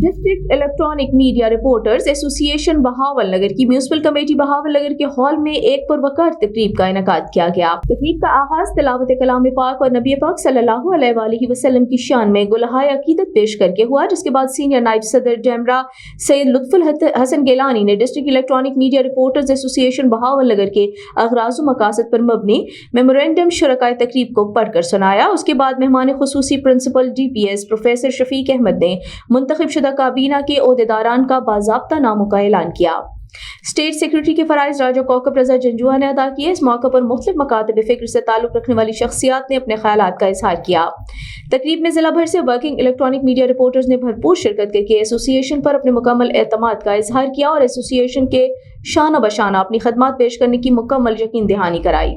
District electronic media reporters ایسوسی ایشن بہاول نگر کی میونسپل کمیٹی بہاول نگر کے ہال میں ایک پروقار تقریب کا انعقاد کیا گیا۔ تقریب کا آغاز تلاوت کلام پاک اور نبی پاک صلی اللہ علیہ وآلہ وسلم کی شان میں گلہائے عقیدت پیش کر کے ہوا، جس کے بعد سینئر نائب صدر ڈیمرا سید لطف الحسن گیلانی نے ڈسٹرکٹ الیکٹرانک میڈیا رپورٹرز ایسوسی ایشن بہاول نگر کے اغراض و مقاصد پر مبنی میمورنڈم شرکائے تقریب کو پڑھ کر سنایا۔ اس کے بعد مہمان خصوصی پرنسپل DPS پروفیسر شفیق احمد نے منتخب شدہ کابینہ کے عہدیداران کا باضابطہ ناموں کا اعلان کیا۔ اسٹیٹ سیکریٹری کے فرائض راجہ کوکب رضا جنجوعہ نے ادا کیے۔ اس موقع پر مختلف مکاتب فکر سے تعلق رکھنے والی شخصیات نے اپنے خیالات کا اظہار کیا۔ تقریب میں ضلع بھر سے ورکنگ الیکٹرانک میڈیا رپورٹرز نے بھرپور شرکت کر کے ایسوسی ایشن پر اپنے مکمل اعتماد کا اظہار کیا اور ایسوسی ایشن کے شانہ بشانہ اپنی خدمات پیش کرنے کی مکمل یقین دہانی کرائی۔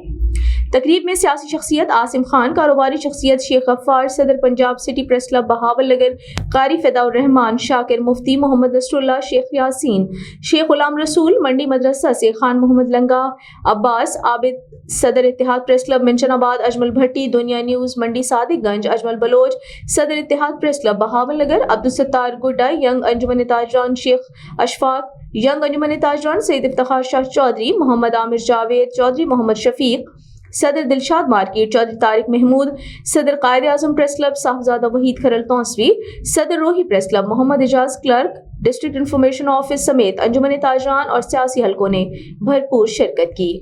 تقریب میں سیاسی شخصیت عاصم خان، کاروباری شخصیت شیخ غفار، صدر Punjab city press club Bahawal Nagar, قاری فدا الرحمان، شاکر مفتی، محمد نصر اللہ، شیخ یاسین، شیخ غلام رسول، منڈی مدرسہ سے خان محمد لنگا، عباس عابد، صدر اتحاد پریس کلب منشن آباد اجمل بھٹی، دنیا نیوز منڈی صادق گنج اجمل بلوچ، صدر اتحاد پریس کلب بہاول نگر عبدالستار گڈا، ینگ انجمن تاجران شیخ اشفاق، ینگ انجمن تاجران سید افتخار شاہ چودھری، محمد عامر جاوید چودھری، محمد شفیق، صدر دلشاد مارکیٹ چودھری طارق محمود، صدر قائد اعظم پریس کلب صاحبزادہ وحید کھرل تونسوی، صدر روحی پریس کلب محمد اجاز کلرک، ڈسٹرکٹ انفارمیشن آفس سمیت انجمن تاجران اور سیاسی حلقوں نے بھرپور شرکت کی۔